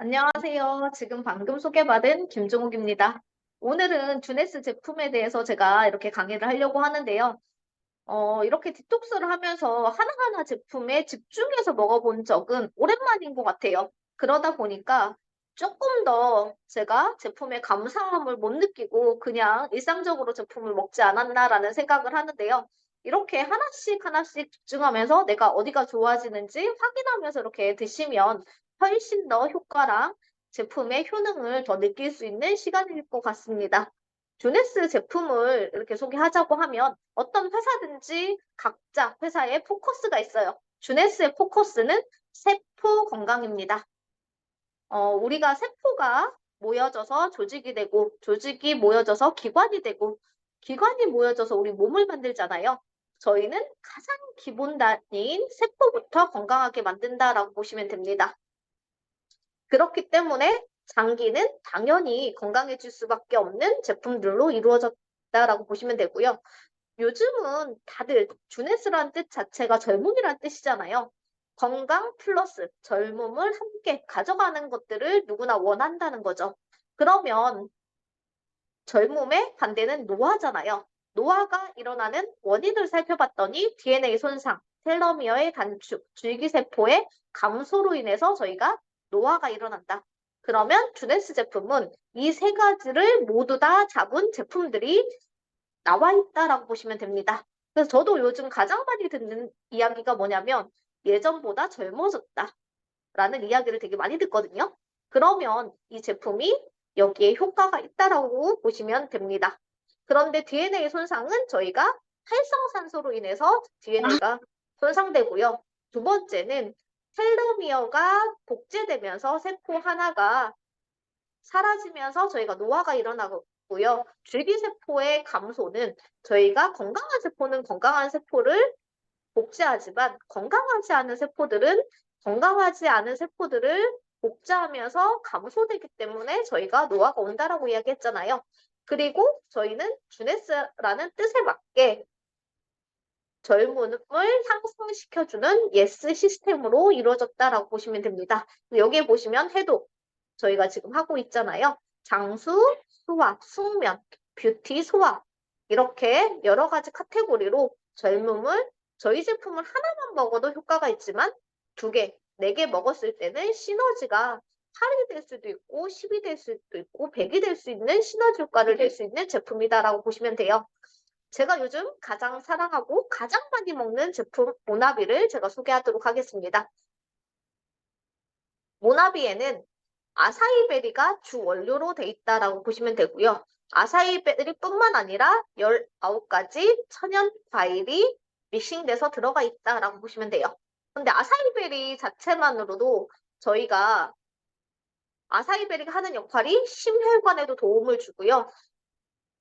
안녕하세요. 지금 방금 소개받은 김종욱입니다. 오늘은 주네스 제품에 대해서 제가 이렇게 강의를 하려고 하는데요. 이렇게 디톡스를 하면서 하나하나 제품에 집중해서 먹어본 적은 오랜만인 것 같아요. 그러다 보니까 조금 더 제가 제품의 감사함을 못 느끼고 그냥 일상적으로 제품을 먹지 않았나라는 생각을 하는데요. 이렇게 하나씩 하나씩 집중하면서 내가 어디가 좋아지는지 확인하면서 이렇게 드시면 훨씬 더 효과랑 제품의 효능을 더 느낄 수 있는 시간일 것 같습니다. 주네스 제품을 이렇게 소개하자고 하면 어떤 회사든지 각자 회사에 포커스가 있어요. 주네스의 포커스는 세포 건강입니다. 우리가 세포가 모여져서 조직이 되고, 조직이 모여져서 기관이 되고, 기관이 모여져서 우리 몸을 만들잖아요. 저희는 가장 기본 단위인 세포부터 건강하게 만든다라고 보시면 됩니다. 그렇기 때문에 장기는 당연히 건강해질 수밖에 없는 제품들로 이루어졌다라고 보시면 되고요. 요즘은 다들 주네스라는 뜻 자체가 젊음이라는 뜻이잖아요. 건강 플러스 젊음을 함께 가져가는 것들을 누구나 원한다는 거죠. 그러면 젊음의 반대는 노화잖아요. 노화가 일어나는 원인을 살펴봤더니 DNA 손상, 텔로미어의 단축, 줄기세포의 감소로 인해서 저희가 노화가 일어난다. 그러면 주네스 제품은 이 세 가지를 모두 다 잡은 제품들이 나와 있다라고 보시면 됩니다. 그래서 저도 요즘 가장 많이 듣는 이야기가 뭐냐면 예전보다 젊어졌다. 라는 이야기를 되게 많이 듣거든요. 그러면 이 제품이 여기에 효과가 있다라고 보시면 됩니다. 그런데 DNA 손상은 저희가 활성산소로 인해서 DNA가 손상되고요. 두 번째는 텔로미어가 복제되면서 세포 하나가 사라지면서 저희가 노화가 일어나고요. 줄기세포의 감소는 저희가 건강한 세포는 건강한 세포를 복제하지만 건강하지 않은 세포들을 복제하면서 감소되기 때문에 저희가 노화가 온다라고 이야기했잖아요. 그리고 저희는 주네스라는 뜻에 맞게 젊음을 향상시켜주는 예스 시스템으로 이루어졌다라고 보시면 됩니다. 여기에 보시면 해독, 저희가 지금 하고 있잖아요. 장수, 소화, 숙면, 뷰티, 소화 이렇게 여러 가지 카테고리로 젊음을 저희 제품을 하나만 먹어도 효과가 있지만 두 개, 네 개 먹었을 때는 시너지가 8이 될 수도 있고 10이 될 수도 있고 100이 될 수 있는 시너지 효과를 낼 수 있는 제품이다라고 보시면 돼요. 제가 요즘 가장 사랑하고 가장 많이 먹는 제품 모나비를 제가 소개하도록 하겠습니다. 모나비에는 아사이베리가 주 원료로 돼 있다라고 보시면 되고요. 아사이베리뿐만 아니라 19가지 천연 과일이 믹싱돼서 들어가 있다라고 보시면 돼요. 근데 아사이베리 자체만으로도 저희가 아사이베리가 하는 역할이 심혈관에도 도움을 주고요.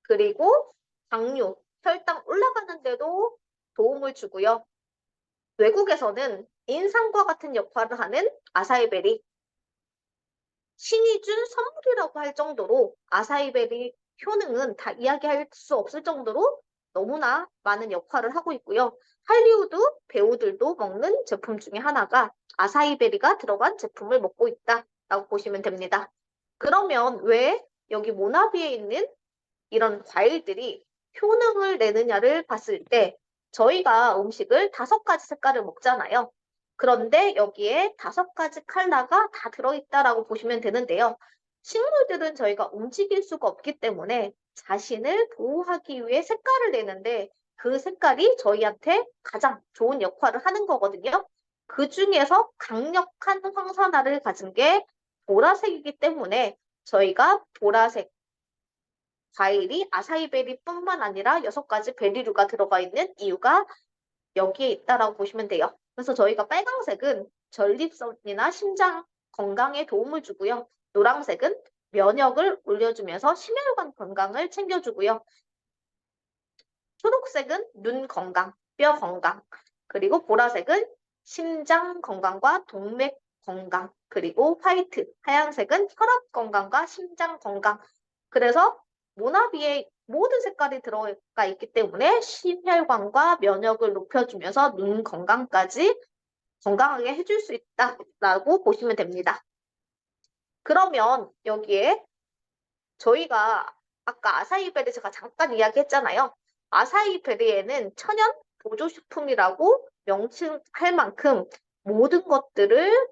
그리고 당뇨, 혈당 올라가는 데도 도움을 주고요. 외국에서는 인삼과 같은 역할을 하는 아사이베리, 신이 준 선물이라고 할 정도로 아사이베리 효능은 다 이야기할 수 없을 정도로 너무나 많은 역할을 하고 있고요. 할리우드 배우들도 먹는 제품 중에 하나가 아사이베리가 들어간 제품을 먹고 있다라고 보시면 됩니다. 그러면 왜 여기 모나비에 있는 이런 과일들이 효능을 내느냐를 봤을 때 저희가 음식을 5가지 색깔을 먹잖아요. 그런데 여기에 5가지 컬러가 다 들어있다라고 보시면 되는데요. 식물들은 저희가 움직일 수가 없기 때문에 자신을 보호하기 위해 색깔을 내는데 그 색깔이 저희한테 가장 좋은 역할을 하는 거거든요. 그 중에서 강력한 황산화를 가진 게 보라색이기 때문에 저희가 보라색 과일이 아사이베리뿐만 아니라 6가지 베리류가 들어가 있는 이유가 여기에 있다라고 보시면 돼요. 그래서 저희가 빨강색은 전립선이나 심장 건강에 도움을 주고요. 노란색은 면역을 올려주면서 심혈관 건강을 챙겨주고요. 초록색은 눈 건강, 뼈 건강, 그리고 보라색은 심장 건강과 동맥 건강, 그리고 화이트, 하얀색은 혈압 건강과 심장 건강. 그래서 모나비에 모든 색깔이 들어가 있기 때문에 심혈관과 면역을 높여주면서 눈 건강까지 건강하게 해줄 수 있다라고 보시면 됩니다. 그러면 여기에 저희가 아까 아사이베리 제가 잠깐 이야기했잖아요. 아사이베리에는 천연 보조식품이라고 명칭할 만큼 모든 것들을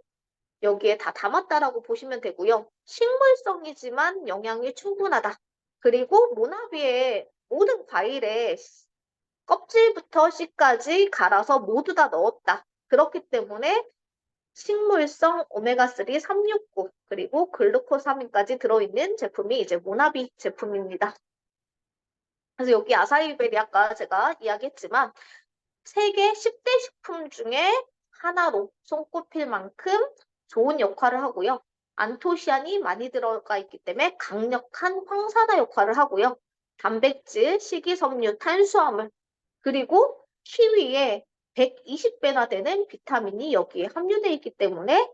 여기에 다 담았다라고 보시면 되고요. 식물성이지만 영양이 충분하다. 그리고 모나비의 모든 과일에 껍질부터 씨까지 갈아서 모두 다 넣었다. 그렇기 때문에 식물성 오메가3 369 그리고 글루코사민까지 들어있는 제품이 이제 모나비 제품입니다. 그래서 여기 아사히베리 아까 제가 이야기했지만 세계 10대 식품 중에 하나로 손꼽힐 만큼 좋은 역할을 하고요. 안토시아닌이 많이 들어가 있기 때문에 강력한 황산화 역할을 하고요. 단백질, 식이섬유, 탄수화물, 그리고 키위에 120배나 되는 비타민이 여기에 함유되어 있기 때문에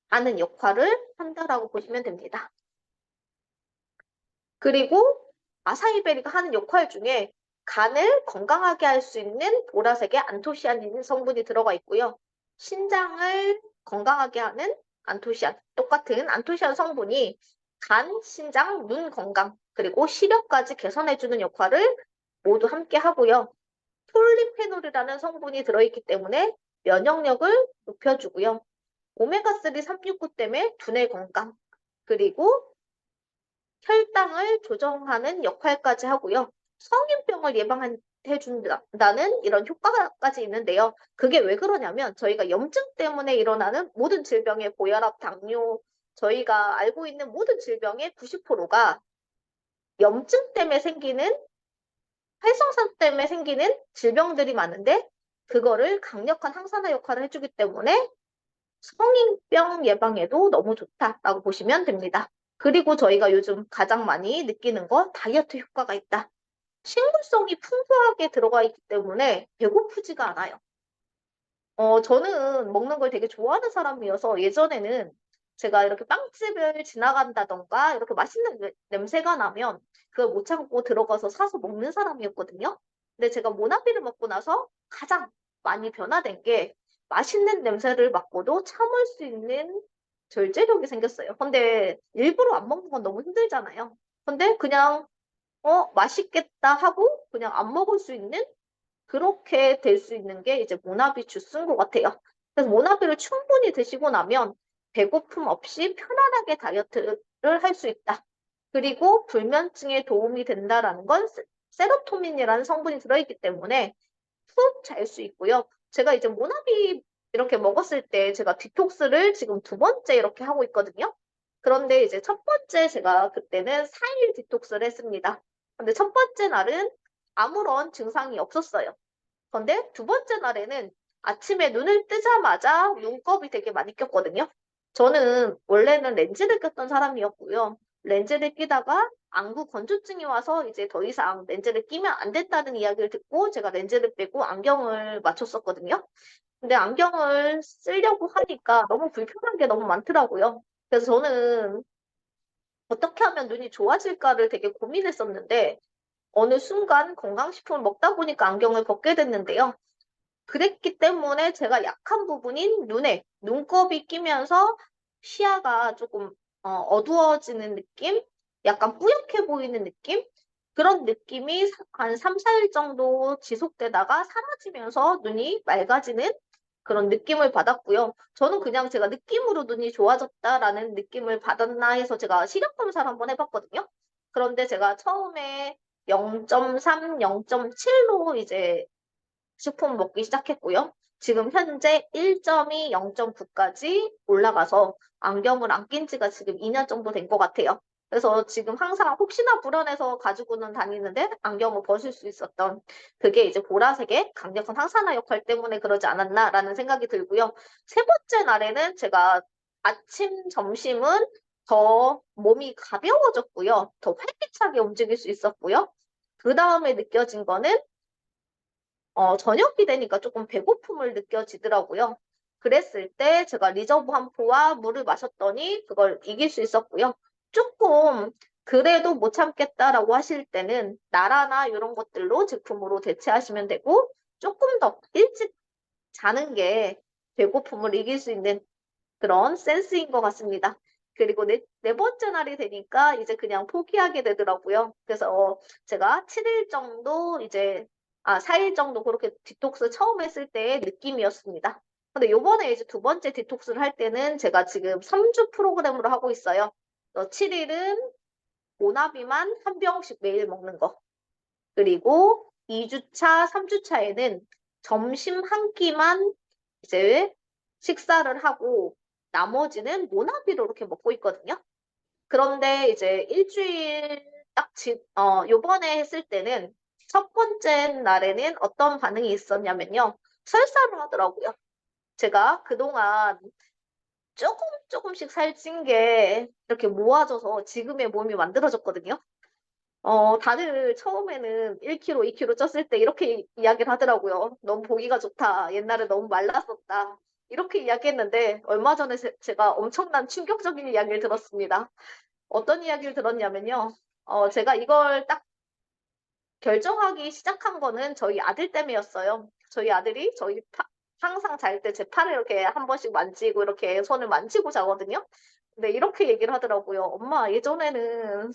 하는 역할을 한다라고 보시면 됩니다. 그리고 아사히베리가 하는 역할 중에 간을 건강하게 할 수 있는 보라색의 안토시아닌 성분이 들어가 있고요. 신장을 건강하게 하는 안토시안, 똑같은 안토시안 성분이 간, 신장, 눈 건강, 그리고 시력까지 개선해주는 역할을 모두 함께 하고요. 폴리페놀이라는 성분이 들어있기 때문에 면역력을 높여주고요. 오메가3 369 때문에 두뇌 건강, 그리고 혈당을 조정하는 역할까지 하고요. 성인병을 예방해준다는 이런 효과까지 있는데요. 그게 왜 그러냐면 저희가 염증 때문에 일어나는 모든 질병의 고혈압, 당뇨, 저희가 알고 있는 모든 질병의 90%가 염증 때문에 생기는 활성산 때문에 생기는 질병들이 많은데 그거를 강력한 항산화 역할을 해주기 때문에 성인병 예방에도 너무 좋다라고 보시면 됩니다. 그리고 저희가 요즘 가장 많이 느끼는 거 다이어트 효과가 있다. 식물성이 풍부하게 들어가 있기 때문에 배고프지가 않아요. 저는 먹는 걸 되게 좋아하는 사람이어서 예전에는 제가 이렇게 빵집을 지나간다던가 이렇게 맛있는 냄새가 나면 그걸 못 참고 들어가서 사서 먹는 사람이었거든요. 근데 제가 모나비를 먹고 나서 가장 많이 변화된 게 맛있는 냄새를 맡고도 참을 수 있는 절제력이 생겼어요. 근데 일부러 안 먹는 건 너무 힘들잖아요. 근데 그냥 맛있겠다 하고 그냥 안 먹을 수 있는 그렇게 될 수 있는 게 이제 모나비 주스인 것 같아요. 그래서 모나비를 충분히 드시고 나면 배고픔 없이 편안하게 다이어트를 할 수 있다. 그리고 불면증에 도움이 된다라는 건 세로토닌이라는 성분이 들어있기 때문에 푹 잘 수 있고요. 제가 이제 모나비 이렇게 먹었을 때 제가 디톡스를 지금 2번째 이렇게 하고 있거든요. 그런데 이제 첫 번째 제가 그때는 4일 디톡스를 했습니다. 근데 첫 번째 날은 아무런 증상이 없었어요. 그런데 2번째 날에는 아침에 눈을 뜨자마자 눈곱이 되게 많이 꼈거든요. 저는 원래는 렌즈를 꼈던 사람이었고요. 렌즈를 끼다가 안구 건조증이 와서 이제 더 이상 렌즈를 끼면 안 된다는 이야기를 듣고 제가 렌즈를 빼고 안경을 맞췄었거든요. 근데 안경을 쓰려고 하니까 너무 불편한 게 너무 많더라고요. 그래서 저는 어떻게 하면 눈이 좋아질까를 되게 고민했었는데 어느 순간 건강식품을 먹다 보니까 안경을 벗게 됐는데요. 그랬기 때문에 제가 약한 부분인 눈에 눈곱이 끼면서 시야가 조금 어두워지는 느낌? 약간 뿌옇게 보이는 느낌? 그런 느낌이 한 3, 4일 정도 지속되다가 사라지면서 눈이 맑아지는 그런 느낌을 받았고요. 저는 그냥 제가 느낌으로 눈이 좋아졌다라는 느낌을 받았나 해서 제가 시력 검사를 한번 해봤거든요. 그런데 제가 처음에 0.3, 0.7로 이제 식품 먹기 시작했고요. 지금 현재 1.2, 0.9까지 올라가서 안경을 안 낀 지가 지금 2년 정도 된 것 같아요. 그래서 지금 항상 혹시나 불안해서 가지고는 다니는데 안경을 벗을 수 있었던 그게 이제 보라색의 강력한 항산화 역할 때문에 그러지 않았나라는 생각이 들고요. 세 번째 날에는 제가 아침, 점심은 더 몸이 가벼워졌고요. 더 활기차게 움직일 수 있었고요. 그 다음에 느껴진 거는 저녁이 되니까 조금 배고픔을 느껴지더라고요. 그랬을 때 제가 리저브 한 포와 물을 마셨더니 그걸 이길 수 있었고요. 조금 그래도 못 참겠다라고 하실 때는 나라나 이런 것들로 제품으로 대체하시면 되고 조금 더 일찍 자는 게 배고픔을 이길 수 있는 그런 센스인 것 같습니다. 그리고 네 번째 날이 되니까 이제 그냥 포기하게 되더라고요. 그래서 제가 7일 정도 이제 4일 정도 그렇게 디톡스 처음 했을 때의 느낌이었습니다. 근데 요번에 이제 두 번째 디톡스를 할 때는 제가 지금 3주 프로그램으로 하고 있어요. 7일은 모나비만 한 병씩 매일 먹는 거. 그리고 2주차, 3주차에는 점심 한 끼만 이제 식사를 하고 나머지는 모나비로 이렇게 먹고 있거든요. 그런데 이제 일주일 요번에 했을 때는 첫 번째 날에는 어떤 반응이 있었냐면요. 설사를 하더라고요. 제가 그동안 조금씩 살찐 게 이렇게 모아져서 지금의 몸이 만들어졌거든요. 다들 처음에는 1kg, 2kg 쪘을 때 이렇게 이야기를 하더라고요. 너무 보기가 좋다. 옛날에 너무 말랐었다. 이렇게 이야기했는데 얼마 전에 제가 엄청난 충격적인 이야기를 들었습니다. 어떤 이야기를 들었냐면요. 제가 이걸 딱 결정하기 시작한 거는 저희 아들 때문이었어요. 저희 아들이 항상 잘 때 제 팔을 이렇게 한 번씩 만지고 이렇게 손을 만지고 자거든요. 근데 이렇게 얘기를 하더라고요. 엄마, 예전에는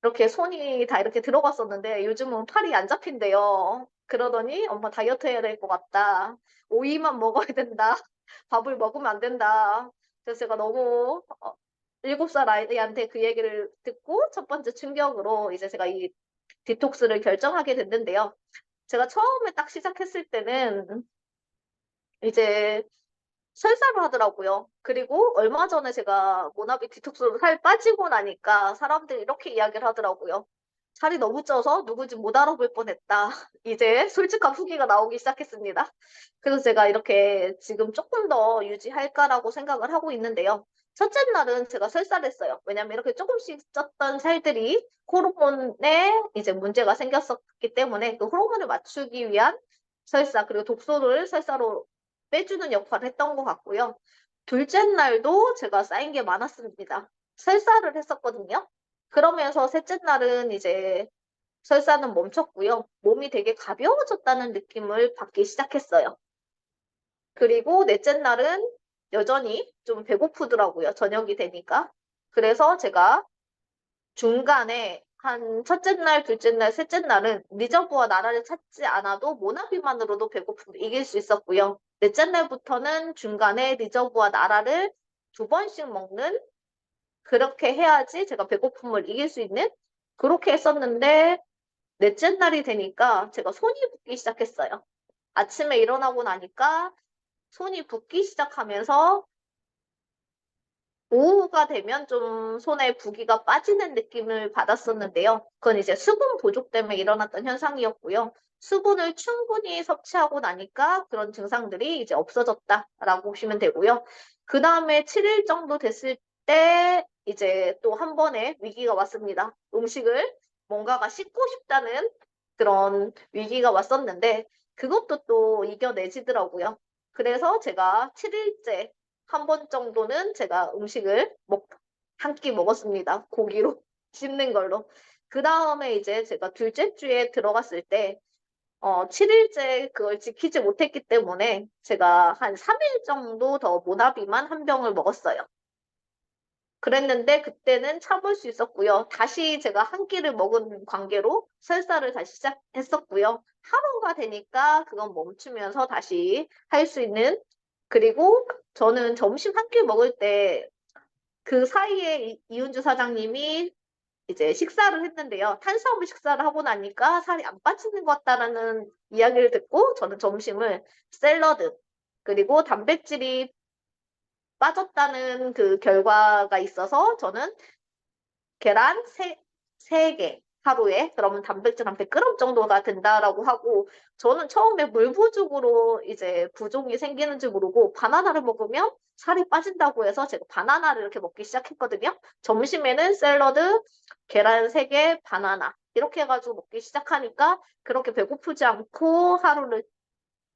이렇게 손이 다 이렇게 들어갔었는데 요즘은 팔이 안 잡힌대요. 그러더니 엄마 다이어트 해야 될 것 같다. 오이만 먹어야 된다. 밥을 먹으면 안 된다. 그래서 제가 너무 7살 아이한테 그 얘기를 듣고 첫 번째 충격으로 이제 제가 이 디톡스를 결정하게 됐는데요. 제가 처음에 딱 시작했을 때는 이제 설사를 하더라고요. 그리고 얼마 전에 제가 모나비 디톡스로 살 빠지고 나니까 사람들이 이렇게 이야기를 하더라고요. 살이 너무 쪄서 누군지 못 알아볼 뻔했다. 이제 솔직한 후기가 나오기 시작했습니다. 그래서 제가 이렇게 지금 조금 더 유지할까라고 생각을 하고 있는데요. 첫째 날은 제가 설사를 했어요. 왜냐면 이렇게 조금씩 쪘던 살들이 호르몬에 이제 문제가 생겼었기 때문에 그 호르몬을 맞추기 위한 설사, 그리고 독소를 설사로 빼주는 역할을 했던 것 같고요. 둘째 날도 제가 쌓인 게 많았습니다. 설사를 했었거든요. 그러면서 셋째 날은 이제 설사는 멈췄고요. 몸이 되게 가벼워졌다는 느낌을 받기 시작했어요. 그리고 넷째 날은 여전히 좀 배고프더라고요. 저녁이 되니까. 그래서 제가 중간에 한 첫째 날, 둘째 날, 셋째 날은 리저브와 나라를 찾지 않아도 모나비만으로도 배고픔을 이길 수 있었고요. 넷째 날부터는 중간에 리저브와 나라를 2번씩 먹는, 그렇게 해야지 제가 배고픔을 이길 수 있는, 그렇게 했었는데 넷째 날이 되니까 제가 손이 붓기 시작했어요. 아침에 일어나고 나니까 손이 붓기 시작하면서 오후가 되면 좀 손에 붓기가 빠지는 느낌을 받았었는데요. 그건 이제 수분 부족 때문에 일어났던 현상이었고요. 수분을 충분히 섭취하고 나니까 그런 증상들이 이제 없어졌다라고 보시면 되고요. 그 다음에 7일 정도 됐을 때 이제 또 한 번의 위기가 왔습니다. 음식을 뭔가가 씹고 싶다는 그런 위기가 왔었는데 그것도 또 이겨내지더라고요. 그래서 제가 7일째 한 번 정도는 제가 음식을 한 끼 먹었습니다. 고기로 씹는 걸로. 그 다음에 이제 제가 둘째 주에 들어갔을 때 7일째 그걸 지키지 못했기 때문에 제가 한 3일 정도 더 모나비만 한 병을 먹었어요. 그랬는데 그때는 참을 수 있었고요. 다시 제가 한 끼를 먹은 관계로 설사를 다시 시작했었고요. 하루가 되니까 그건 멈추면서 다시 할 수 있는, 그리고 저는 점심 한 끼 먹을 때 그 사이에 이은주 사장님이 이제 식사를 했는데요. 탄수화물 식사를 하고 나니까 살이 안 빠지는 것 같다라는 이야기를 듣고 저는 점심을 샐러드, 그리고 단백질이 빠졌다는 그 결과가 있어서 저는 계란 세개 하루에, 그러면 단백질 한 100g 정도가 된다라고 하고, 저는 처음에 물 부족으로 이제 부종이 생기는지 모르고 바나나를 먹으면 살이 빠진다고 해서 제가 바나나를 이렇게 먹기 시작했거든요. 점심에는 샐러드, 계란 3개, 바나나 이렇게 해가지고 먹기 시작하니까 그렇게 배고프지 않고 하루를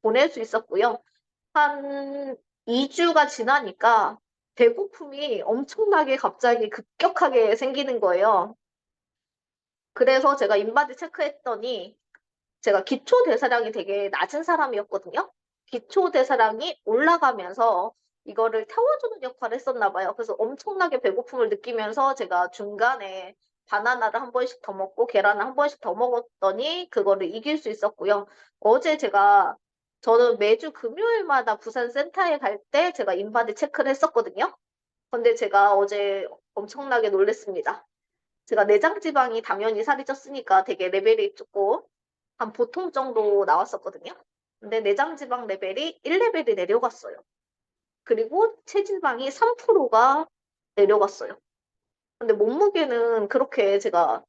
보낼 수 있었고요. 한 2주가 지나니까 배고픔이 엄청나게 갑자기 급격하게 생기는 거예요. 그래서 제가 인바디 체크했더니 제가 기초 대사량이 되게 낮은 사람이었거든요. 기초 대사량이 올라가면서 이거를 태워주는 역할을 했었나 봐요. 그래서 엄청나게 배고픔을 느끼면서 제가 중간에 바나나를 한 번씩 더 먹고 계란을 한 번씩 더 먹었더니 그거를 이길 수 있었고요. 어제 저는 매주 금요일마다 부산 센터에 갈 때 제가 인바디 체크를 했었거든요. 근데 제가 어제 엄청나게 놀랬습니다. 제가 내장 지방이 당연히 살이 쪘으니까 되게 레벨이 조금 한 보통 정도 나왔었거든요. 근데 내장 지방 레벨이 1레벨이 내려갔어요. 그리고 체지방이 3%가 내려갔어요. 근데 몸무게는 그렇게 제가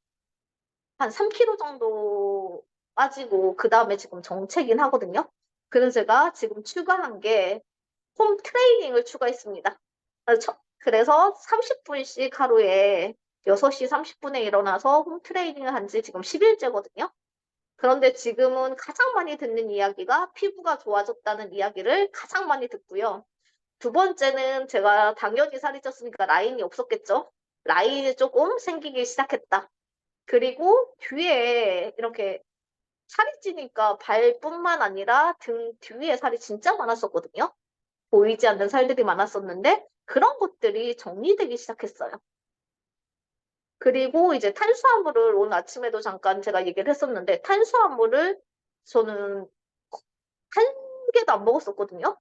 한 3kg 정도 빠지고 그 다음에 지금 정체긴 하거든요. 그래서 제가 지금 추가한 게 홈 트레이닝을 추가했습니다. 그래서 30분씩 하루에 6시 30분에 일어나서 홈 트레이닝을 한 지 지금 10일째거든요. 그런데 지금은 가장 많이 듣는 이야기가 피부가 좋아졌다는 이야기를 가장 많이 듣고요. 두 번째는 제가 당연히 살이 쪘으니까 라인이 없었겠죠. 라인이 조금 생기기 시작했다. 그리고 뒤에 이렇게 살이 찌니까 발뿐만 아니라 등 뒤에 살이 진짜 많았었거든요. 보이지 않는 살들이 많았었는데 그런 것들이 정리되기 시작했어요. 그리고 이제 탄수화물을 오늘 아침에도 잠깐 제가 얘기를 했었는데 탄수화물을 저는 한 개도 안 먹었었거든요.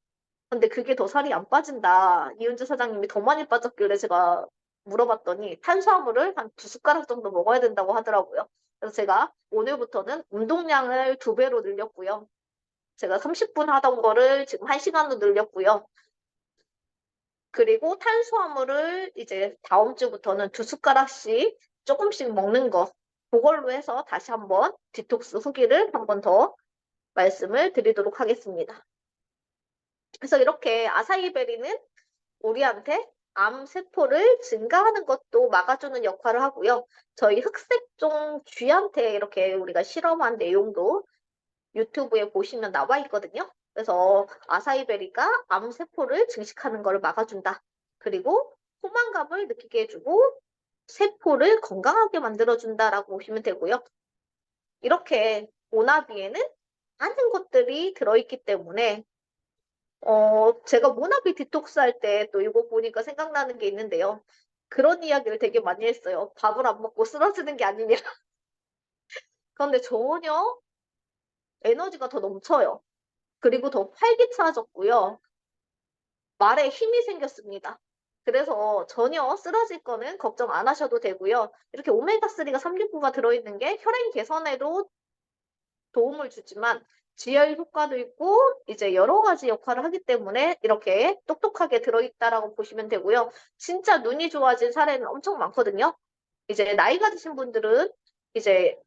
근데 그게 더 살이 안 빠진다. 이은주 사장님이 더 많이 빠졌길래 제가 물어봤더니 탄수화물을 한 2숟가락 정도 먹어야 된다고 하더라고요. 그래서 제가 오늘부터는 운동량을 2배로 늘렸고요. 제가 30분 하던 거를 지금 1시간로 늘렸고요. 그리고 탄수화물을 이제 다음 주부터는 2숟가락씩 조금씩 먹는 거. 그걸로 해서 다시 한번 디톡스 후기를 한번 더 말씀을 드리도록 하겠습니다. 그래서 이렇게 아사이베리는 우리한테 암 세포를 증가하는 것도 막아주는 역할을 하고요. 저희 흑색종 쥐한테 이렇게 우리가 실험한 내용도 유튜브에 보시면 나와 있거든요. 그래서 아사이베리가 암 세포를 증식하는 것을 막아준다. 그리고 포만감을 느끼게 해주고 세포를 건강하게 만들어준다라고 보시면 되고요. 이렇게 모나비에는 많은 것들이 들어있기 때문에 제가 모나비 디톡스 할 때 또 이거 보니까 생각나는 게 있는데요. 그런 이야기를 되게 많이 했어요. 밥을 안 먹고 쓰러지는 게 아니냐. 그런데 전혀 에너지가 더 넘쳐요. 그리고 더 활기차졌고요. 말에 힘이 생겼습니다. 그래서 전혀 쓰러질 거는 걱정 안 하셔도 되고요. 이렇게 오메가3가 369가 들어있는 게 혈행 개선에도 도움을 주지만 지혈 효과도 있고 이제 여러 가지 역할을 하기 때문에 이렇게 똑똑하게 들어있다라고 보시면 되고요. 진짜 눈이 좋아진 사례는 엄청 많거든요. 이제 나이가 드신 분들은 이제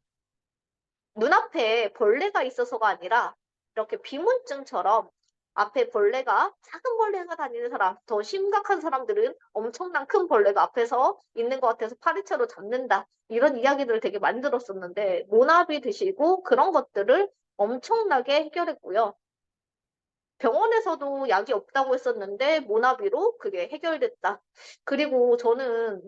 눈앞에 벌레가 있어서가 아니라 이렇게 비문증처럼 앞에 벌레가 작은 벌레가 다니는 사람, 더 심각한 사람들은 엄청난 큰 벌레가 앞에서 있는 것 같아서 파리채로 잡는다. 이런 이야기들을 되게 많이 들었었는데 모나비 드시고 그런 것들을 엄청나게 해결했고요. 병원에서도 약이 없다고 했었는데 모나비로 그게 해결됐다. 그리고 저는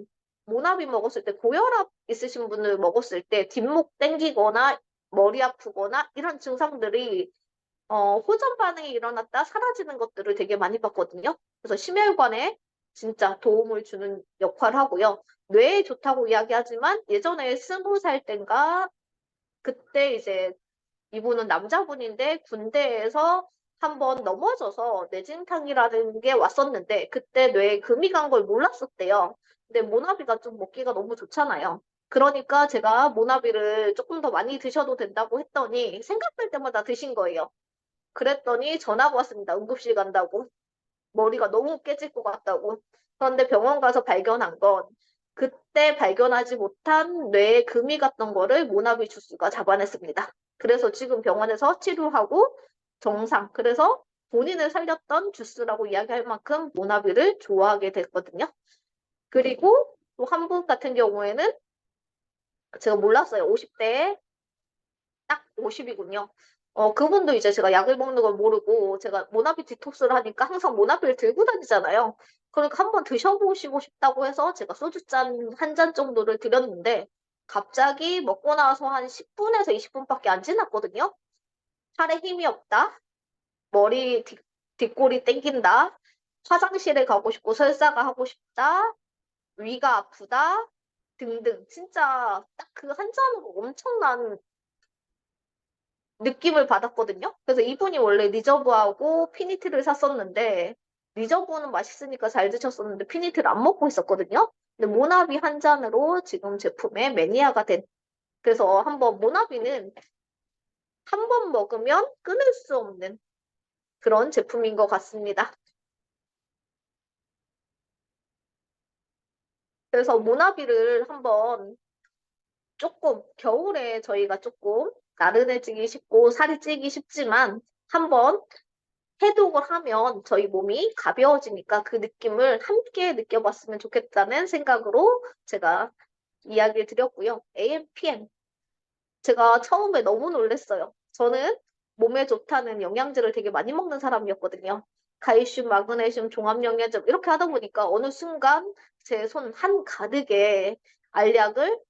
모나비 먹었을 때 고혈압 있으신 분들 먹었을 때 뒷목 땡기거나 머리 아프거나 이런 증상들이 호전 반응이 일어났다 사라지는 것들을 되게 많이 봤거든요. 그래서 심혈관에 진짜 도움을 주는 역할을 하고요. 뇌에 좋다고 이야기하지만 예전에 20살 땐가 그때 이제 이분은 남자분인데 군대에서 한번 넘어져서 뇌진탕이라는 게 왔었는데 그때 뇌에 금이 간 걸 몰랐었대요. 근데 모나비가 좀 먹기가 너무 좋잖아요. 그러니까 제가 모나비를 조금 더 많이 드셔도 된다고 했더니 생각날 때마다 드신 거예요. 그랬더니 전화가 왔습니다. 응급실 간다고. 머리가 너무 깨질 것 같다고. 그런데 병원 가서 발견한 건 그때 발견하지 못한 뇌에 금이 갔던 거를 모나비 주스가 잡아냈습니다. 그래서 지금 병원에서 치료하고 정상. 그래서 본인을 살렸던 주스라고 이야기할 만큼 모나비를 좋아하게 됐거든요. 그리고 또 한 분 같은 경우에는 제가 몰랐어요. 50대에 딱 50이군요. 그분도 이제 제가 약을 먹는 걸 모르고 제가 모나비 디톡스를 하니까 항상 모나비를 들고 다니잖아요. 그러니까 한번 드셔보시고 싶다고 해서 제가 소주잔 한 잔 정도를 드렸는데 갑자기 먹고 나서 한 10분에서 20분밖에 안 지났거든요. 팔에 힘이 없다. 머리 뒷골이 땡긴다. 화장실에 가고 싶고 설사가 하고 싶다, 위가 아프다 등등 진짜 딱 그 한 잔으로 엄청난 느낌을 받았거든요. 그래서 이분이 원래 리저브하고 피니트를 샀었는데 리저브는 맛있으니까 잘 드셨었는데 피니트를 안 먹고 있었거든요. 근데 모나비 한 잔으로 지금 제품의 매니아가 된. 그래서 한번 모나비는 한 번 먹으면 끊을 수 없는 그런 제품인 것 같습니다. 그래서 모나비를 한번 조금 겨울에 저희가 조금 나른해지기 쉽고 살이 찌기 쉽지만 한번 해독을 하면 저희 몸이 가벼워지니까 그 느낌을 함께 느껴봤으면 좋겠다는 생각으로 제가 이야기를 드렸고요. AM, PM. 제가 처음에 너무 놀랐어요. 저는 몸에 좋다는 영양제를 되게 많이 먹는 사람이었거든요. 칼슘, 마그네슘, 종합영양제 이렇게 하다 보니까 어느 순간 제 손 한 가득에 알약을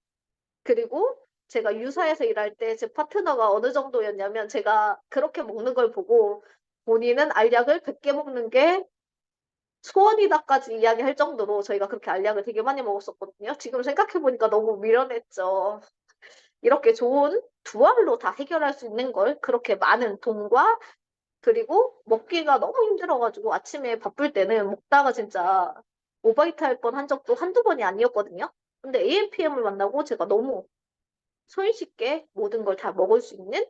그리고 제가 유사해서 일할 때 제 파트너가 어느 정도였냐면 제가 그렇게 먹는 걸 보고 본인은 알약을 100개 먹는 게 소원이다까지 이야기할 정도로 저희가 그렇게 알약을 되게 많이 먹었었거든요. 지금 생각해보니까 너무 미련했죠. 이렇게 좋은 두 알로 다 해결할 수 있는 걸 그렇게 많은 돈과 그리고 먹기가 너무 힘들어가지고 아침에 바쁠 때는 먹다가 진짜 오바이트 할 뻔 한 적도 한두 번이 아니었거든요. 근데 AMPM을 만나고 제가 너무 손쉽게 모든 걸 다 먹을 수 있는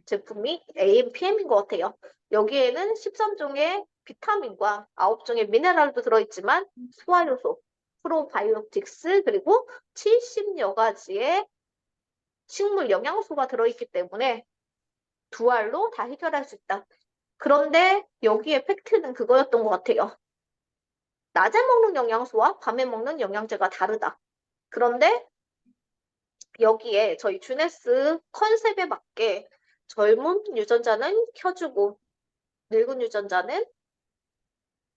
제품이 AMPM인 것 같아요. 여기에는 13종의 비타민과 9종의 미네랄도 들어있지만 소화효소, 프로바이오틱스 그리고 70여 가지의 식물 영양소가 들어있기 때문에 두 알로 다 해결할 수 있다. 그런데 여기에 팩트는 그거였던 것 같아요. 낮에 먹는 영양소와 밤에 먹는 영양제가 다르다. 그런데 여기에 저희 주네스 컨셉에 맞게 젊은 유전자는 켜주고 늙은 유전자는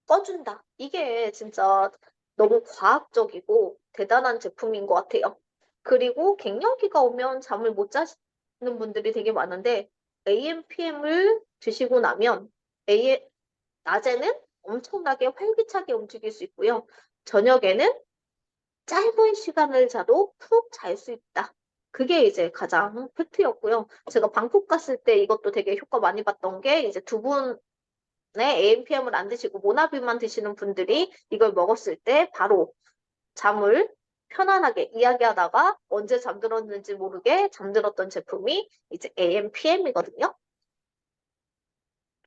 꺼준다. 이게 진짜 너무 과학적이고 대단한 제품인 것 같아요. 그리고 갱년기가 오면 잠을 못 자시는 분들이 되게 많은데 AMPM을 드시고 나면 낮에는 엄청나게 활기차게 움직일 수 있고요. 저녁에는 짧은 시간을 자도 푹 잘 수 있다. 그게 이제 가장 팩트였고요. 제가 방콕 갔을 때 이것도 되게 효과 많이 봤던 게 이제 두 분의 AMPM을 안 드시고 모나비만 드시는 분들이 이걸 먹었을 때 바로 잠을 편안하게 이야기하다가 언제 잠들었는지 모르게 잠들었던 제품이 이제 AMPM이거든요.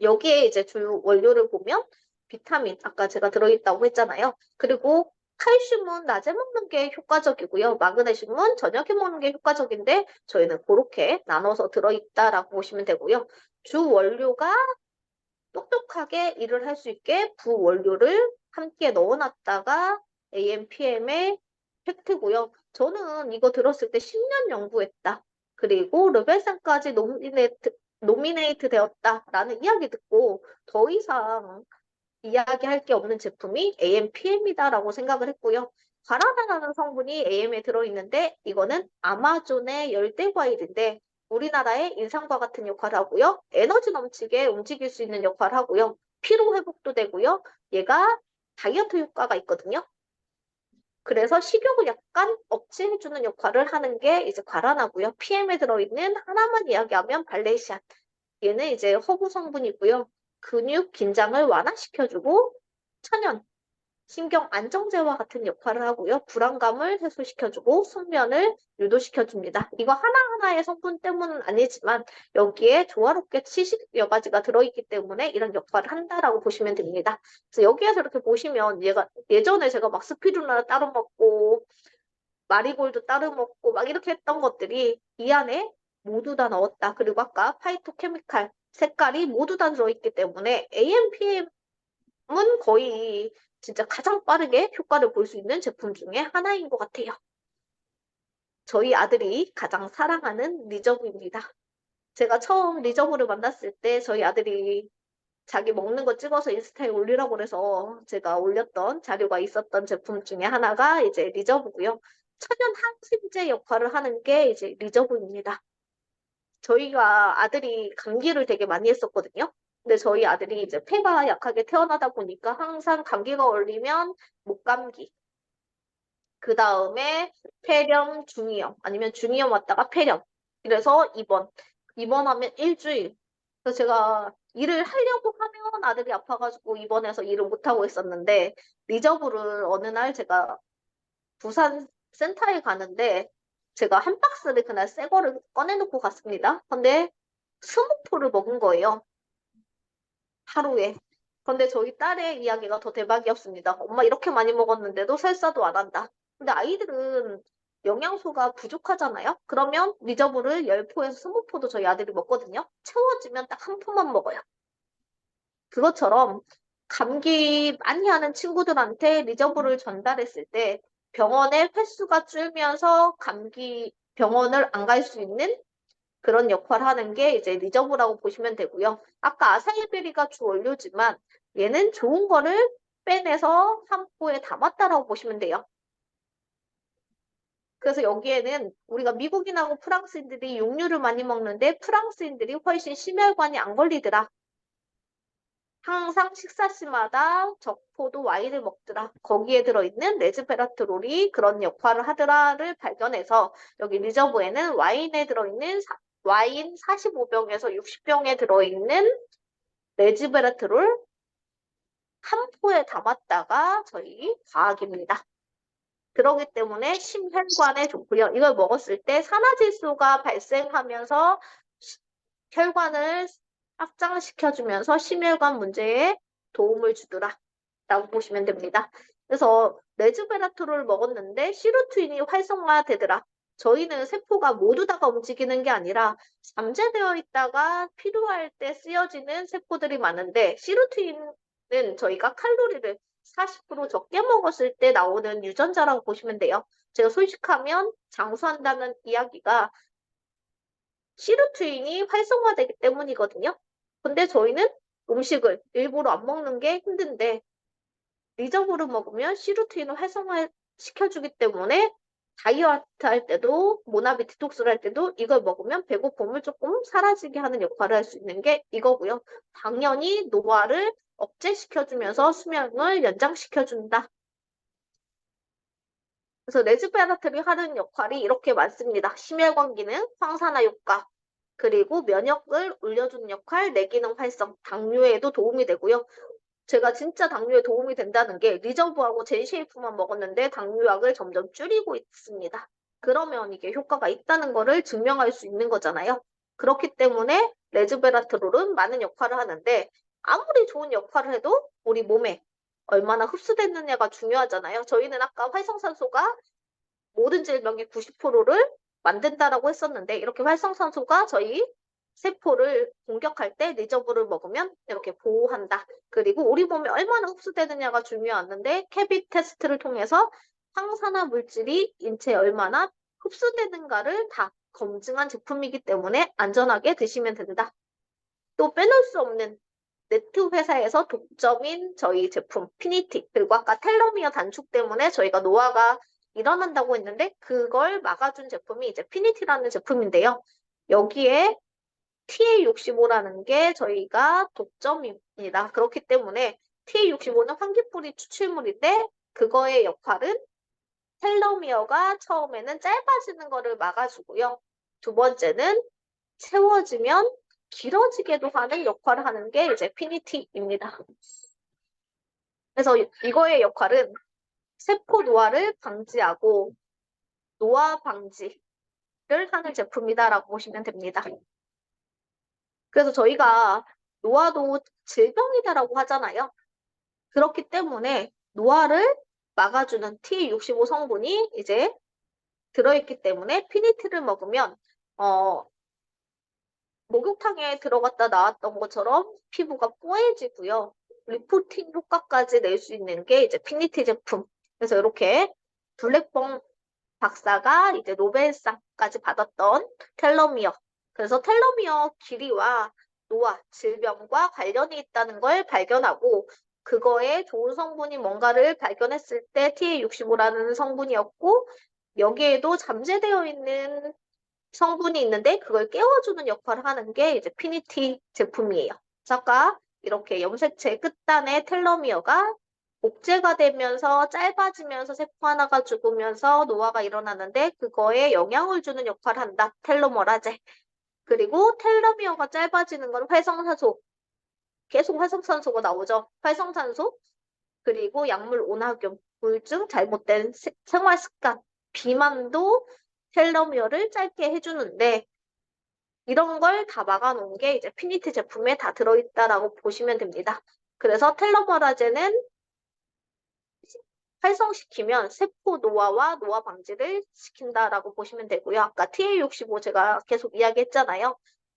여기에 이제 주 원료를 보면 비타민, 아까 제가 들어있다고 했잖아요. 그리고 칼슘은 낮에 먹는 게 효과적이고요. 마그네슘은 저녁에 먹는 게 효과적인데 저희는 그렇게 나눠서 들어있다라고 보시면 되고요. 주 원료가 똑똑하게 일을 할 수 있게 부원료를 함께 넣어놨다가 AMPM의 팩트고요. 저는 이거 들었을 때 10년 연구했다. 그리고 르벨상까지 노미네이트 되었다라는 이야기 듣고 더 이상 이야기할 게 없는 제품이 AMPM이다라고 생각을 했고요. 과라나라는 성분이 AM에 들어있는데 이거는 아마존의 열대과일인데 우리나라의 인삼과 같은 역할을 하고요. 에너지 넘치게 움직일 수 있는 역할을 하고요. 피로 회복도 되고요. 얘가 다이어트 효과가 있거든요. 그래서 식욕을 약간 억제해주는 역할을 하는 게 이제 과라나고요. PM에 들어있는 하나만 이야기하면 발레시안. 얘는 이제 허브 성분이고요. 근육 긴장을 완화시켜주고 천연, 신경 안정제와 같은 역할을 하고요. 불안감을 해소시켜주고 숙면을 유도시켜줍니다. 이거 하나하나의 성분 때문은 아니지만 여기에 조화롭게 70여 가지가 들어있기 때문에 이런 역할을 한다라고 보시면 됩니다. 그래서 여기에서 이렇게 보시면 얘가 예전에 제가 막 스피루나 따로 먹고 마리골드 따로 먹고 막 이렇게 했던 것들이 이 안에 모두 다 넣었다. 그리고 아까 파이토케미칼 색깔이 모두 다 들어있기 때문에 AMPM은 거의 진짜 가장 빠르게 효과를 볼 수 있는 제품 중에 하나인 것 같아요. 저희 아들이 가장 사랑하는 리저브입니다. 제가 처음 리저브를 만났을 때 저희 아들이 자기 먹는 거 찍어서 인스타에 올리라고 그래서 제가 올렸던 자료가 있었던 제품 중에 하나가 이제 리저브고요. 천연 항생제 역할을 하는 게 이제 리저브입니다. 저희가 아들이 감기를 되게 많이 했었거든요. 근데 저희 아들이 이제 폐가 약하게 태어나다 보니까 항상 감기가 걸리면 목감기, 그 다음에 폐렴, 중이염, 아니면 중이염 왔다가 폐렴. 그래서 입원하면 일주일. 그래서 제가 일을 하려고 하면 아들이 아파가지고 입원해서 일을 못하고 있었는데, 리저브를 어느 날 제가 부산 센터에 가는데, 제가 한 박스를 그날 새 거를 꺼내놓고 갔습니다. 근데 20포를 먹은 거예요. 하루에. 근데 저희 딸의 이야기가 더 대박이었습니다. 엄마 이렇게 많이 먹었는데도 설사도 안 한다. 근데 아이들은 영양소가 부족하잖아요? 그러면 리저브를 10포에서 20포도 저희 아들이 먹거든요. 채워지면 딱 한 포만 먹어요. 그것처럼 감기 많이 하는 친구들한테 리저브를 전달했을 때 병원의 횟수가 줄면서 감기 병원을 안 갈 수 있는 그런 역할을 하는 게 이제 리저브라고 보시면 되고요. 아까 아사이베리가 주 원료지만 얘는 좋은 거를 빼내서 한 포에 담았다라고 보시면 돼요. 그래서 여기에는 우리가 미국인하고 프랑스인들이 육류를 많이 먹는데 프랑스인들이 훨씬 심혈관이 안 걸리더라. 항상 식사 시마다 적포도 와인을 먹더라. 거기에 들어있는 레즈베라트롤이 그런 역할을 하더라를 발견해서 여기 리저브에는 와인에 들어있는 와인 45병에서 60병에 들어있는 레즈베라트롤 한 포에 담았다가 저희 과학입니다. 그러기 때문에 심혈관에 좋고요. 이걸 먹었을 때 산화질소가 발생하면서 혈관을 확장시켜주면서 심혈관 문제에 도움을 주더라 라고 보시면 됩니다. 그래서 레즈베라트롤을 먹었는데 시루트윈이 활성화되더라. 저희는 세포가 모두 다가 움직이는 게 아니라 잠재되어 있다가 필요할 때 쓰여지는 세포들이 많은데 시루트윈은 저희가 칼로리를 40% 적게 먹었을 때 나오는 유전자라고 보시면 돼요. 제가 솔직하면 장수한다는 이야기가 시루트윈이 활성화되기 때문이거든요. 근데 저희는 음식을 일부러 안 먹는 게 힘든데 리저브를 먹으면 시루트윈을 활성화시켜주기 때문에 다이어트 할 때도 모나비 디톡스를 할 때도 이걸 먹으면 배고픔을 조금 사라지게 하는 역할을 할 수 있는 게 이거고요. 당연히 노화를 억제시켜주면서 수명을 연장시켜준다. 그래서 레즈베라트리 하는 역할이 이렇게 많습니다. 심혈관 기능, 항산화 효과, 그리고 면역을 올려주는 역할, 뇌기능 활성, 당뇨에도 도움이 되고요. 제가 진짜 당뇨에 도움이 된다는 게 리저브하고 젠쉐이프만 먹었는데 당뇨약을 점점 줄이고 있습니다. 그러면 이게 효과가 있다는 거를 증명할 수 있는 거잖아요. 그렇기 때문에 레즈베라트롤은 많은 역할을 하는데 아무리 좋은 역할을 해도 우리 몸에 얼마나 흡수됐느냐가 중요하잖아요. 저희는 아까 활성산소가 모든 질병의 90%를 만든다라고 했었는데 이렇게 활성산소가 저희 세포를 공격할 때 리저브를 먹으면 이렇게 보호한다. 그리고 우리 몸에 얼마나 흡수되느냐가 중요한데 캐비 테스트를 통해서 항산화 물질이 인체에 얼마나 흡수되는가를 다 검증한 제품이기 때문에 안전하게 드시면 된다. 또 빼놓을 수 없는 네트 회사에서 독점인 저희 제품 피니티 그리고 아까 텔로미어 단축 때문에 저희가 노화가 일어난다고 했는데 그걸 막아준 제품이 이제 피니티라는 제품인데요. 여기에 TA65라는 게 저희가 독점입니다. 그렇기 때문에 TA65는 환기뿌리 추출물인데 그거의 역할은 텔로미어가 처음에는 짧아지는 거를 막아주고요. 두 번째는 채워지면 길어지게도 하는 역할을 하는 게 이제 피니티입니다. 그래서 이거의 역할은 세포 노화를 방지하고 노화 방지를 하는 제품이다라고 보시면 됩니다. 그래서 저희가 노화도 질병이다라고 하잖아요. 그렇기 때문에 노화를 막아주는 T65 성분이 이제 들어있기 때문에 피니티를 먹으면 목욕탕에 들어갔다 나왔던 것처럼 피부가 뽀얘지고요. 리프팅 효과까지 낼 수 있는 게 이제 피니티 제품. 그래서 이렇게 블랙봉 박사가 이제 노벨상까지 받았던 텔러미어. 그래서 텔러미어 길이와 노화, 질병과 관련이 있다는 걸 발견하고 그거에 좋은 성분이 뭔가를 발견했을 때 TA65라는 성분이었고 여기에도 잠재되어 있는 성분이 있는데 그걸 깨워주는 역할을 하는 게 이제 피니티 제품이에요. 아까 이렇게 염색체 끝단의 텔로미어가 복제가 되면서 짧아지면서 세포 하나가 죽으면서 노화가 일어나는데 그거에 영향을 주는 역할을 한다. 텔로머라제. 그리고 텔로미어가 짧아지는 건 활성산소. 계속 활성산소가 나오죠. 활성산소. 그리고 약물 온화균, 우울증, 잘못된 생활 습관, 비만도 텔로미어를 짧게 해주는데 이런 걸 다 막아놓은 게 이제 피니티 제품에 다 들어있다라고 보시면 됩니다. 그래서 텔로머라제는 활성시키면 세포 노화와 노화 방지를 시킨다라고 보시면 되고요. 아까 TA65 제가 계속 이야기했잖아요.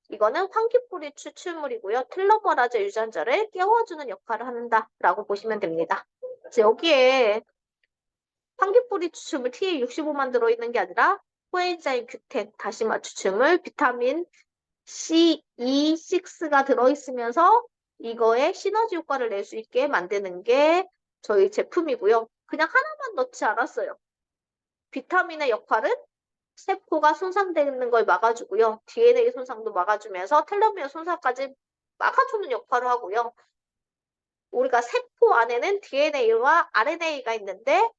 이거는 환기뿌리 추출물이고요. 텔로머라제 유전자를 깨워주는 역할을 한다라고 보시면 됩니다. 여기에 환기뿌리 추출물 TA65만 들어있는 게 아니라 코엔자임 Q10, 다시마 추출물, 비타민 C, E, 6가 들어있으면서 이거에 시너지 효과를 낼 수 있게 만드는 게 저희 제품이고요. 그냥 하나만 넣지 않았어요. 비타민의 역할은 세포가 손상되는 걸 막아주고요. DNA 손상도 막아주면서 텔로미어 손상까지 막아주는 역할을 하고요. 우리가 세포 안에는 DNA와 RNA가 있는데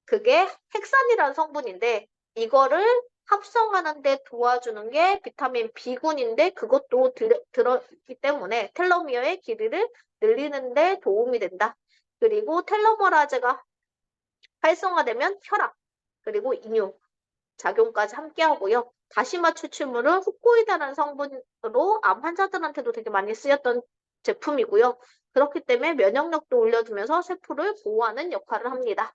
그게 헥산이라는 성분인데 이거를 합성하는 데 도와주는 게 비타민 B군인데 그것도 들어있기 때문에 텔로미어의 길이를 늘리는 데 도움이 된다. 그리고 텔로머라제가 활성화되면 혈압, 그리고 이뇨 작용까지 함께 하고요. 다시마 추출물은 후코이다라는 성분으로 암 환자들한테도 되게 많이 쓰였던 제품이고요. 그렇기 때문에 면역력도 올려주면서 세포를 보호하는 역할을 합니다.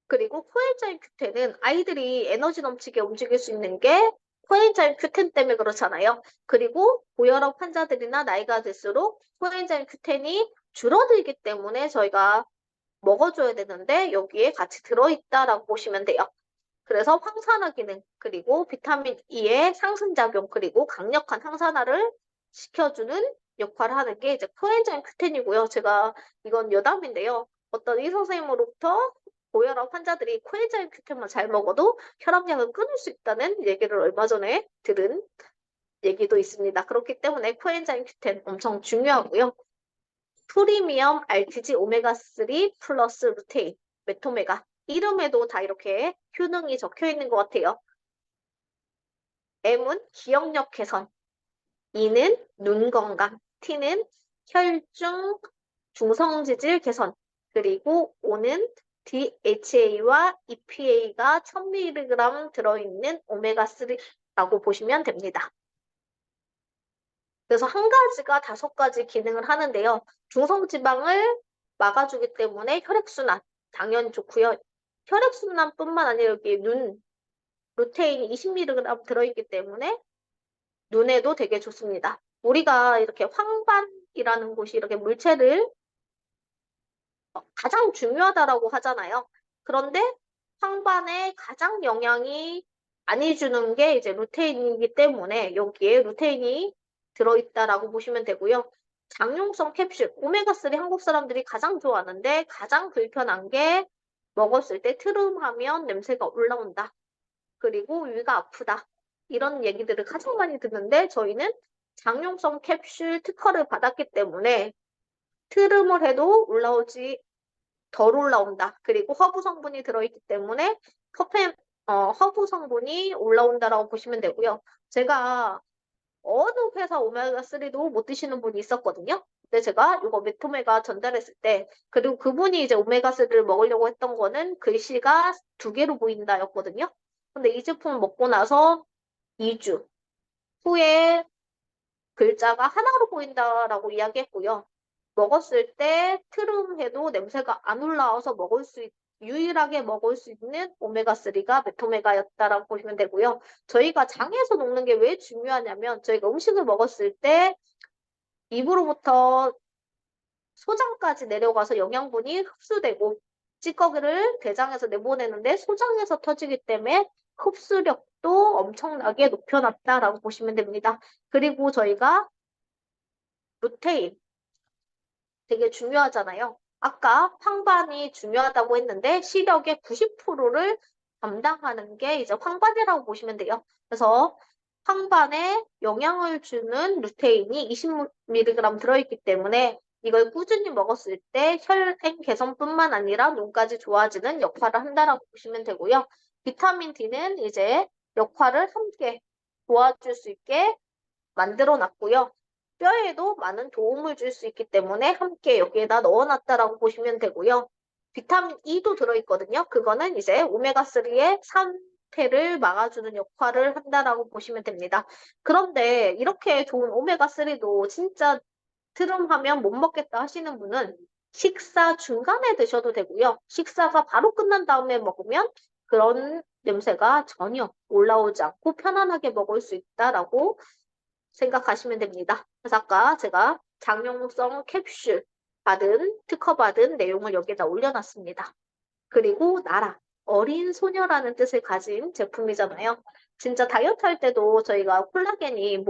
그리고 코엔자임 Q10은 아이들이 에너지 넘치게 움직일 수 있는 게 코엔자임 Q10 때문에 그렇잖아요. 그리고 고혈압 환자들이나 나이가 들수록 코엔자임 Q10이 줄어들기 때문에 저희가 먹어줘야 되는데 여기에 같이 들어있다라고 보시면 돼요. 그래서 황산화 기능, 그리고 비타민 E의 상승작용, 그리고 강력한 항산화를 시켜주는 역할을 하는 게 이제 코엔자임 Q10이고요. 제가 이건 여담인데요. 어떤 의사 선생님으로부터 고혈압 환자들이 코엔자임 Q10만 잘 먹어도 혈압약을 끊을 수 있다는 얘기를 얼마 전에 들은 얘기도 있습니다. 그렇기 때문에 코엔자임 Q10 엄청 중요하고요. 프리미엄 RTG 오메가3 플러스 루테인, 메토메가. 이름에도 다 이렇게 효능이 적혀 있는 것 같아요. M은 기억력 개선, E는 눈 건강, T는 혈중 중성지질 개선, 그리고 O는 DHA와 EPA가 1000mg 들어있는 오메가3라고 보시면 됩니다. 그래서 한 가지가 5가지 기능을 하는데요. 중성지방을 막아주기 때문에 혈액순환 당연히 좋고요. 혈액순환뿐만 아니라 여기 루테인이 20mg 들어있기 때문에 눈에도 되게 좋습니다. 우리가 이렇게 황반이라는 곳이 이렇게 물체를 가장 중요하다라고 하잖아요. 그런데 황반에 가장 영향이 많이 주는 게 이제 루테인이기 때문에 여기에 루테인이 들어있다라고 보시면 되고요. 장용성 캡슐, 오메가3 한국 사람들이 가장 좋아하는데 가장 불편한 게 먹었을 때 트름하면 냄새가 올라온다. 그리고 위가 아프다. 이런 얘기들을 가장 많이 듣는데 저희는 장용성 캡슐 특허를 받았기 때문에 트름을 해도 덜 올라온다. 그리고 허브 성분이 들어있기 때문에 허브 성분이 올라온다라고 보시면 되고요. 제가 어느 회사 오메가3도 못 드시는 분이 있었거든요. 근데 제가 이거 메토메가 전달했을 때, 그리고 그분이 이제 오메가3를 먹으려고 했던 거는 글씨가 2개로 보인다였거든요. 근데 이 제품을 먹고 나서 2주 후에 글자가 하나로 보인다라고 이야기했고요. 먹었을 때 트름해도 냄새가 안 올라와서 유일하게 먹을 수 있는 오메가3가 메토메가였다라고 보시면 되고요. 저희가 장에서 녹는 게 왜 중요하냐면 저희가 음식을 먹었을 때 입으로부터 소장까지 내려가서 영양분이 흡수되고 찌꺼기를 대장에서 내보내는데 소장에서 터지기 때문에 흡수력도 엄청나게 높여놨다라고 보시면 됩니다. 그리고 저희가 루테인 되게 중요하잖아요. 아까 황반이 중요하다고 했는데 시력의 90%를 담당하는 게 이제 황반이라고 보시면 돼요. 그래서 황반에 영향을 주는 루테인이 20mg 들어있기 때문에 이걸 꾸준히 먹었을 때 혈행 개선뿐만 아니라 눈까지 좋아지는 역할을 한다라고 보시면 되고요. 비타민 D는 이제 역할을 함께 도와줄 수 있게 만들어 놨고요. 뼈에도 많은 도움을 줄 수 있기 때문에 함께 여기에다 넣어놨다라고 보시면 되고요. 비타민 E도 들어있거든요. 그거는 이제 오메가3의 산패를 막아주는 역할을 한다라고 보시면 됩니다. 그런데 이렇게 좋은 오메가3도 진짜 트름하면 못 먹겠다 하시는 분은 식사 중간에 드셔도 되고요. 식사가 바로 끝난 다음에 먹으면 그런 냄새가 전혀 올라오지 않고 편안하게 먹을 수 있다라고 생각하시면 됩니다. 그래서 아까 제가 장용성 캡슐 특허 받은 내용을 여기다 올려놨습니다. 그리고 나라, 어린 소녀라는 뜻을 가진 제품이잖아요. 진짜 다이어트 할 때도 저희가 콜라겐이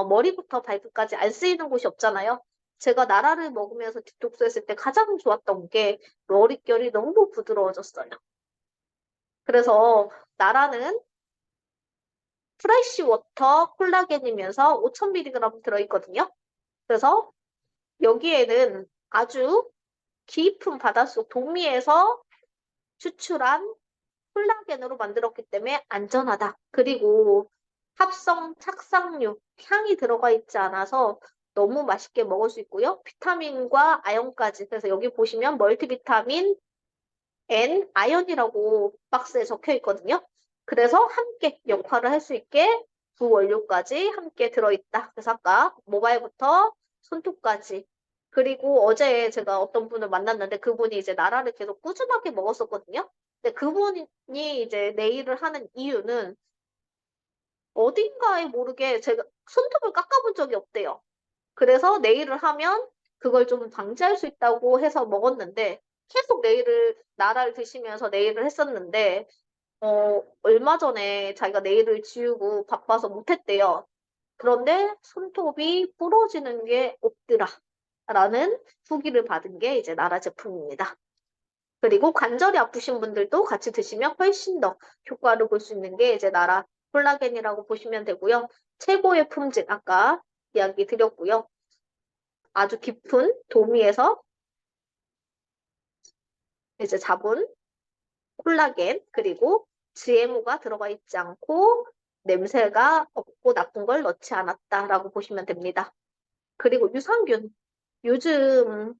머리부터 발끝까지 안 쓰이는 곳이 없잖아요. 제가 나라를 먹으면서 디톡스 했을 때 가장 좋았던 게 머릿결이 너무 부드러워졌어요. 그래서 나라는 프레쉬 워터 콜라겐이면서 5000mg 들어있거든요. 그래서 여기에는 아주 깊은 바닷속 도미에서 추출한 콜라겐으로 만들었기 때문에 안전하다. 그리고 합성 착상류, 향이 들어가 있지 않아서 너무 맛있게 먹을 수 있고요. 비타민과 아연까지. 그래서 여기 보시면 멀티비타민 N 아연이라고 박스에 적혀 있거든요. 그래서 함께 역할을 할 수 있게 두 원료까지 함께 들어있다. 그래서 아까 모바일부터 손톱까지. 그리고 어제 제가 어떤 분을 만났는데 그분이 이제 나라를 계속 꾸준하게 먹었었거든요. 근데 그분이 이제 네일을 하는 이유는 어딘가에 모르게 제가 손톱을 깎아본 적이 없대요. 그래서 네일을 하면 그걸 좀 방지할 수 있다고 해서 먹었는데 계속 나라를 드시면서 네일을 했었는데 얼마 전에 자기가 네일을 지우고 바빠서 못했대요. 그런데 손톱이 부러지는 게 없더라. 라는 후기를 받은 게 이제 나라 제품입니다. 그리고 관절이 아프신 분들도 같이 드시면 훨씬 더 효과를 볼 수 있는 게 이제 나라 콜라겐이라고 보시면 되고요. 최고의 품질, 아까 이야기 드렸고요. 아주 깊은 도미에서 이제 잡은 콜라겐, 그리고 GMO가 들어가 있지 않고 냄새가 없고 나쁜 걸 넣지 않았다라고 보시면 됩니다. 그리고 유산균. 요즘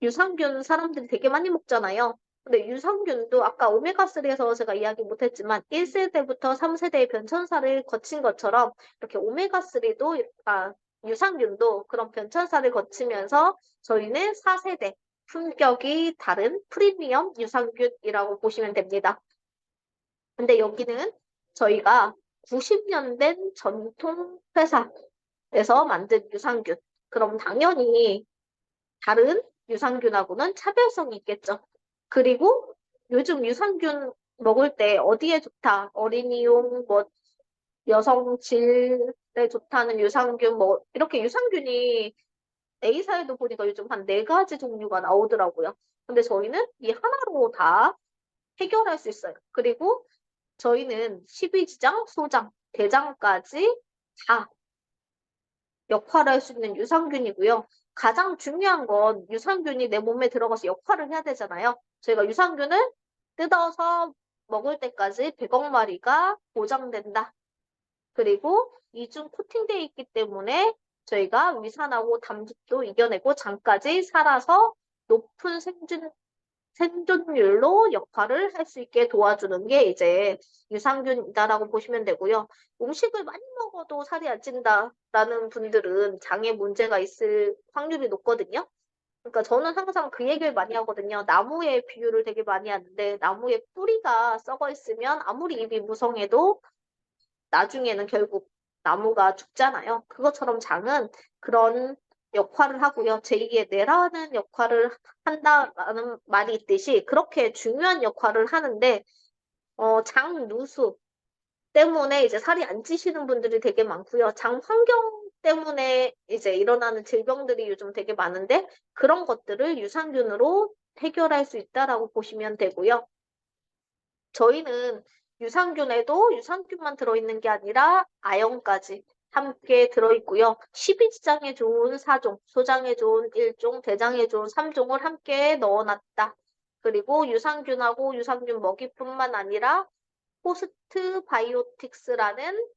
유산균 사람들이 되게 많이 먹잖아요. 근데 유산균도 아까 오메가3에서 제가 이야기 못했지만 1세대부터 3세대의 변천사를 거친 것처럼 이렇게 오메가3도 유산균도 그런 변천사를 거치면서 저희는 4세대 품격이 다른 프리미엄 유산균이라고 보시면 됩니다. 근데 여기는 저희가 90년 된 전통 회사에서 만든 유산균. 그럼 당연히 다른 유산균하고는 차별성이 있겠죠. 그리고 요즘 유산균 먹을 때 어디에 좋다, 어린이용, 여성질에 좋다는 유산균, 이렇게 유산균이 A사에도 보니까 요즘 한 4가지 종류가 나오더라고요. 근데 저희는 이 하나로 다 해결할 수 있어요. 그리고 저희는 십이지장, 소장, 대장까지 다 역할을 할 수 있는 유산균이고요. 가장 중요한 건 유산균이 내 몸에 들어가서 역할을 해야 되잖아요. 저희가 유산균을 뜯어서 먹을 때까지 100억 마리가 보장된다. 그리고 이중 코팅되어 있기 때문에 저희가 위산하고 담즙도 이겨내고 장까지 살아서 높은 생존율로 역할을 할 수 있게 도와주는 게 이제 유산균이다라고 보시면 되고요. 음식을 많이 먹어도 살이 안 찐다라는 분들은 장에 문제가 있을 확률이 높거든요. 그러니까 저는 항상 그 얘기를 많이 하거든요. 나무의 비유를 되게 많이 하는데 나무의 뿌리가 썩어 있으면 아무리 입이 무성해도 나중에는 결국 나무가 죽잖아요. 그것처럼 장은 그런 역할을 하고요. 제2의 뇌라는 역할을 한다라는 말이 있듯이 그렇게 중요한 역할을 하는데 장 누수 때문에 이제 살이 안 찌시는 분들이 되게 많고요. 장 환경 때문에 이제 일어나는 질병들이 요즘 되게 많은데 그런 것들을 유산균으로 해결할 수 있다라고 보시면 되고요. 저희는 유산균에도 유산균만 들어있는 게 아니라 아연까지 함께 들어있고요. 십이지장에 좋은 4종, 소장에 좋은 1종, 대장에 좋은 3종을 함께 넣어놨다. 그리고 유산균하고 유산균 먹이뿐만 아니라 포스트 바이오틱스라는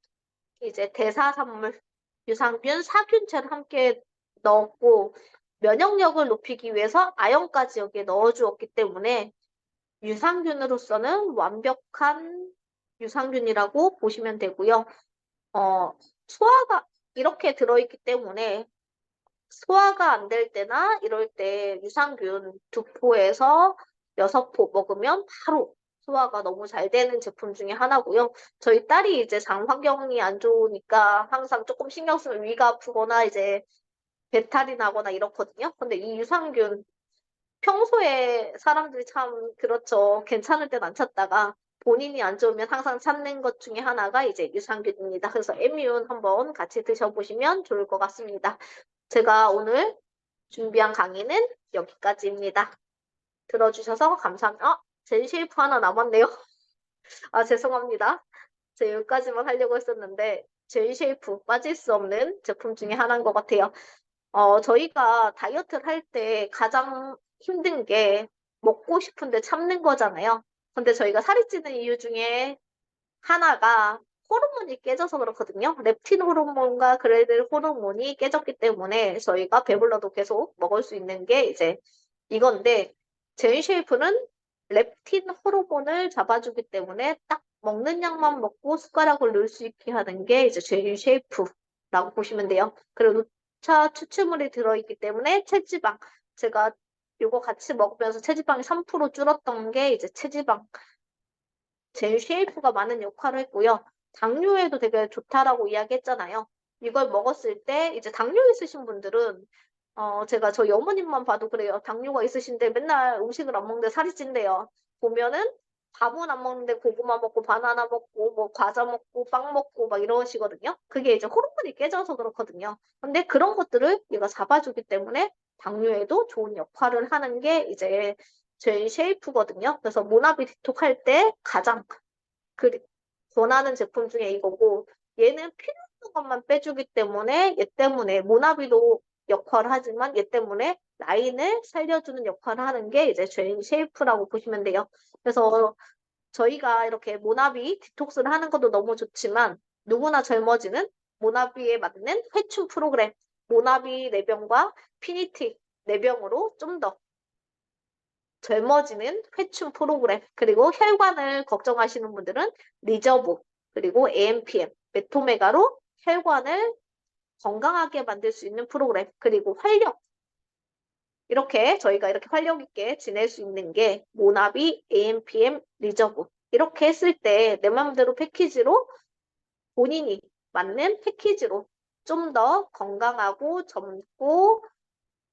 이제 대사산물, 유산균, 살균체를 함께 넣었고 면역력을 높이기 위해서 아연까지 여기에 넣어주었기 때문에 유산균으로서는 완벽한 유산균이라고 보시면 되고요. 소화가 이렇게 들어있기 때문에 소화가 안 될 때나 이럴 때 유산균 2포에서 6포 먹으면 바로 소화가 너무 잘 되는 제품 중에 하나고요. 저희 딸이 이제 장 환경이 안 좋으니까 항상 조금 신경 쓰면 위가 아프거나 이제 배탈이 나거나 이렇거든요. 근데 이 유산균 평소에 사람들이 참 그렇죠. 괜찮을 땐 안 찾다가 본인이 안 좋으면 항상 찾는 것 중에 하나가 이제 유산균입니다. 그래서 에뮤 한번 같이 드셔보시면 좋을 것 같습니다. 제가 오늘 준비한 강의는 여기까지입니다. 들어주셔서 감사합니다. 젠쉐이프 하나 남았네요. 아, 죄송합니다. 제가 여기까지만 하려고 했었는데 젠쉐이프 빠질 수 없는 제품 중에 하나인 것 같아요. 저희가 다이어트를 할 때 가장 힘든 게 먹고 싶은데 참는 거잖아요. 근데 저희가 살이 찌는 이유 중에 하나가 호르몬이 깨져서 그렇거든요. 렙틴 호르몬과 그레들 호르몬이 깨졌기 때문에 저희가 배불러도 계속 먹을 수 있는 게 이제 이건데 제인쉐이프는 렙틴 호르몬을 잡아주기 때문에 딱 먹는 양만 먹고 숟가락을 넣을 수 있게 하는 게 이제 제인쉐이프라고 보시면 돼요. 그리고 녹차 추출물이 들어있기 때문에 체지방 제가 이거 같이 먹으면서 체지방이 3% 줄었던 게 이제 체지방 제인쉐이프가 많은 역할을 했고요. 당뇨에도 되게 좋다라고 이야기했잖아요. 이걸 먹었을 때 이제 당뇨 있으신 분들은 제가 저희 어머님만 봐도 그래요. 당뇨가 있으신데 맨날 음식을 안 먹는데 살이 찐대요. 보면은 밥은 안 먹는데 고구마 먹고 바나나 먹고 뭐 과자 먹고 빵 먹고 막 이러시거든요. 그게 이제 호르몬이 깨져서 그렇거든요. 근데 그런 것들을 얘가 잡아주기 때문에 당뇨에도 좋은 역할을 하는 게 이제 제일 쉐이프거든요. 그래서 모나비 디톡 할 때 가장 그 권하는 제품 중에 이거고 얘는 필요한 것만 빼주기 때문에 얘 때문에 모나비도 역할을 하지만 얘 때문에 라인을 살려주는 역할을 하는 게 이제 제인 쉐이프라고 보시면 돼요. 그래서 저희가 이렇게 모나비 디톡스를 하는 것도 너무 좋지만 누구나 젊어지는 모나비에 맞는 회춘 프로그램 모나비 4병과 피니틱 4병으로 좀 더 젊어지는 회춘 프로그램 그리고 혈관을 걱정하시는 분들은 리저보 그리고 AMPM 메토메가로 혈관을 건강하게 만들 수 있는 프로그램 그리고 활력 이렇게 저희가 이렇게 활력 있게 지낼 수 있는 게 모나비, AMPM, 리저브 이렇게 했을 때 내 맘대로 패키지로 본인이 맞는 패키지로 좀 더 건강하고 젊고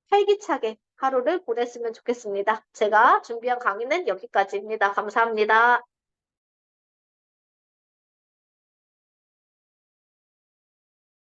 활기차게 하루를 보냈으면 좋겠습니다. 제가 준비한 강의는 여기까지입니다. 감사합니다.